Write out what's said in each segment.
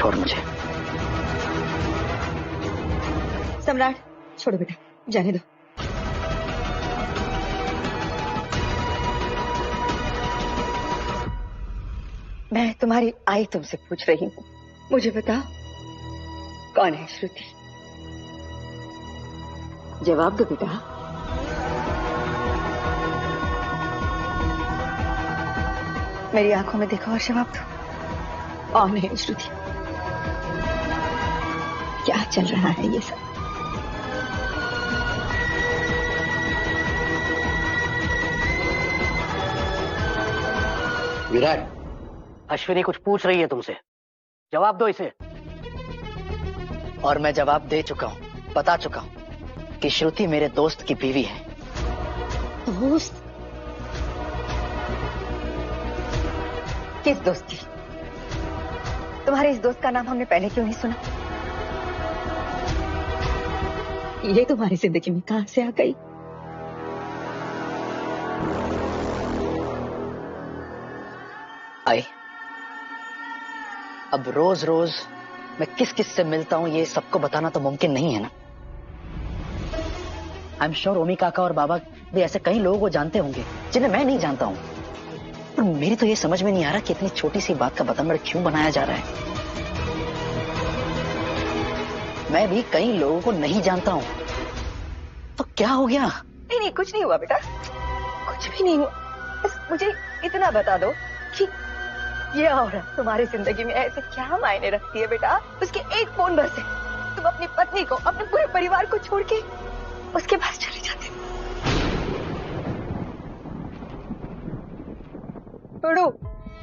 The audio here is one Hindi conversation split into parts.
छोड़ मुझे। सम्राट छोड़ो बेटा, जाने दो। मैं तुम्हारी आई तुमसे पूछ रही हूँ, मुझे बताओ कौन है श्रुति? जवाब दो बेटा। मेरी आंखों में देखो और जवाब दो, कौन है श्रुति? क्या चल रहा है ये सब? विराट, अश्विनी कुछ पूछ रही है तुमसे, जवाब दो इसे। और मैं जवाब दे चुका हूं, बता चुका हूं कि श्रुति मेरे दोस्त की बीवी है। दोस्त? किस दोस्त की? तुम्हारे इस दोस्त का नाम हमने पहले क्यों नहीं सुना? ये तुम्हारी जिंदगी में कहां से आ गई? आई, अब रोज रोज मैं किस किस से मिलता हूं ये सबको बताना तो मुमकिन नहीं है ना। आई एम श्योर ओमी काका और बाबा भी ऐसे कई लोगों को जानते होंगे जिन्हें मैं नहीं जानता हूं। पर मेरी तो ये समझ में नहीं आ रहा कि इतनी छोटी सी बात का बतंगड़ क्यों बनाया जा रहा है। मैं भी कई लोगों को नहीं जानता हूं, तो क्या हो गया? नहीं नहीं, कुछ नहीं हुआ बेटा, कुछ भी नहीं हुआ। बस मुझे इतना बता दो कि ये औरत तुम्हारी जिंदगी में ऐसे क्या मायने रखती है बेटा? उसके एक फोन पर से तुम अपनी पत्नी को, अपने पूरे परिवार को छोड़ के उसके पास चले जाते हो। छोड़ो,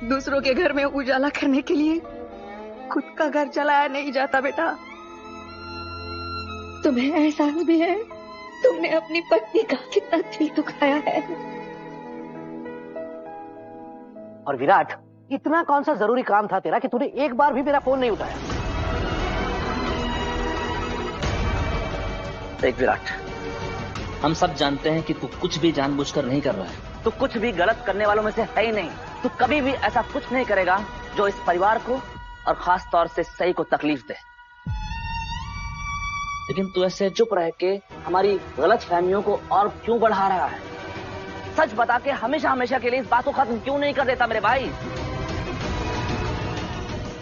दूसरों के घर में उजाला करने के लिए खुद का घर चलाया नहीं जाता बेटा। तुम्हें एहसास भी है तुमने अपनी पत्नी का कितना दिल दुखाया है। और विराट, इतना कौन सा जरूरी काम था तेरा कि तूने एक बार भी मेरा फोन नहीं उठाया? देख विराट, हम सब जानते हैं कि तू कुछ भी जानबूझकर नहीं कर रहा है। तू कुछ भी गलत करने वालों में से है ही नहीं। तू कभी भी ऐसा कुछ नहीं करेगा जो इस परिवार को और खास तौर से सई को तकलीफ दे। लेकिन तू ऐसे चुप रह के हमारी गलत फहमियों को और क्यों बढ़ा रहा है? सच बता के हमेशा हमेशा के लिए इस बात को खत्म क्यों नहीं कर देता मेरे भाई?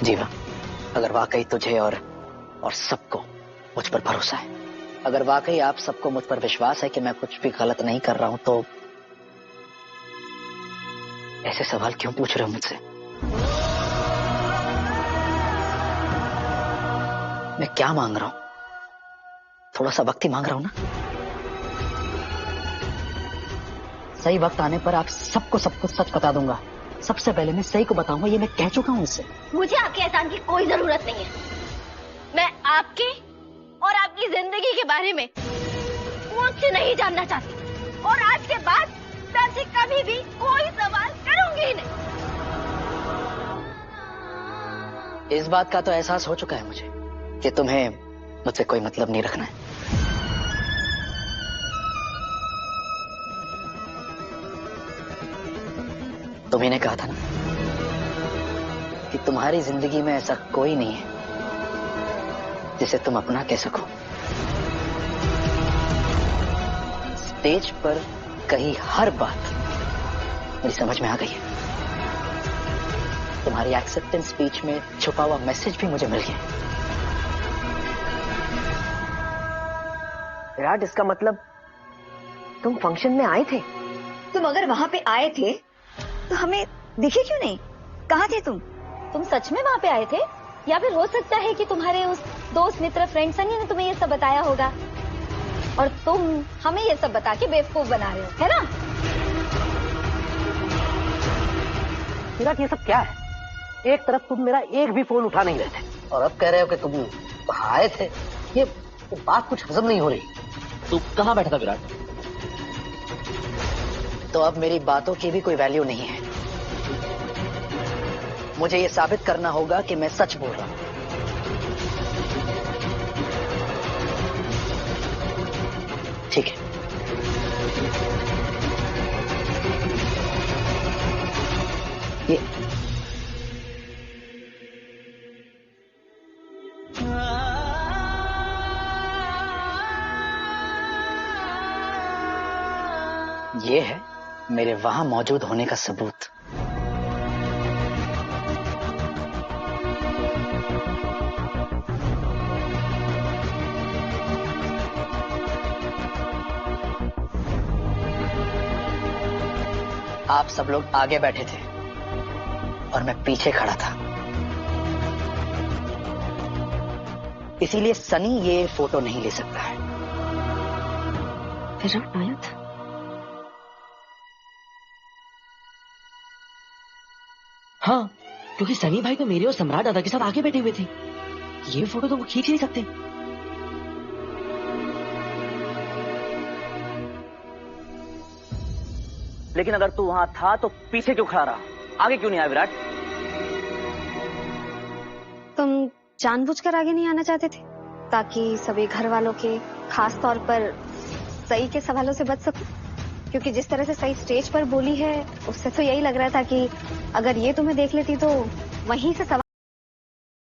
जीवा, अगर वाकई तुझे और सबको मुझ पर भरोसा है, अगर वाकई आप सबको मुझ पर विश्वास है कि मैं कुछ भी गलत नहीं कर रहा हूं, तो ऐसे सवाल क्यों पूछ रहे हो मुझसे? मैं क्या मांग रहा हूं? थोड़ा सा वक्त ही मांग रहा हूं ना। सही वक्त आने पर आप सबको सब कुछ सच बता दूंगा। सबसे पहले मैं सही को बताऊंगा, ये मैं कह चुका हूं उससे। मुझे आपके एहसान की कोई जरूरत नहीं है। मैं आपके और आपकी जिंदगी के बारे में कुछ नहीं जानना चाहती, और आज के बाद मैं आपसे कभी भी कोई सवाल करूंगी ही नहीं। इस बात का तो एहसास हो चुका है मुझे कि तुम्हें मुझसे कोई मतलब नहीं रखना है। तुम्ही ने कहा था ना कि तुम्हारी जिंदगी में ऐसा कोई नहीं है जिसे तुम अपना कह सको। स्टेज पर कही हर बात मेरी समझ में आ गई है। तुम्हारी एक्सेप्टेंस स्पीच में छुपा हुआ मैसेज भी मुझे मिल गया। विराट, इसका मतलब तुम फंक्शन में आए थे? तुम अगर वहां पे आए थे तो हमें दिखे क्यों नहीं? कहाँ थे तुम? तुम सच में वहाँ पे आए थे, या फिर हो सकता है कि तुम्हारे उस दोस्त मित्र फ्रेंड सनी ने तुम्हें ये सब बताया होगा और तुम हमें ये सब बता के बेवकूफ बना रहे हो, है ना? विराट, ये सब क्या है? एक तरफ तुम मेरा एक भी फोन उठा नहीं रहे थे और अब कह रहे हो कि तुम वहां आए थे। ये बात कुछ हजम नहीं हो रही। तू कहाँ बैठा था विराट? तो अब मेरी बातों की भी कोई वैल्यू नहीं है। मुझे ये साबित करना होगा कि मैं सच बोल रहा हूं। ठीक है, ये है मेरे वहां मौजूद होने का सबूत। आप सब लोग आगे बैठे थे और मैं पीछे खड़ा था, इसीलिए सनी ये फोटो नहीं ले सकता है। विराट आया था? हाँ, क्योंकि सनी भाई तो मेरे और सम्राट दादा के साथ आगे बैठे हुए थे। ये फोटो तो वो खींच ही नहीं सकते। लेकिन अगर तू वहां था तो पीछे क्यों खड़ा रहा? आगे क्यों नहीं आया विराट? तुम जानबूझकर आगे नहीं आना चाहते थे ताकि सभी घर वालों के, खास तौर पर सई के सवालों से बच सको? क्योंकि जिस तरह से सई स्टेज पर बोली है उससे तो यही लग रहा था कि अगर ये तुम्हें देख लेती तो वहीं से सवाल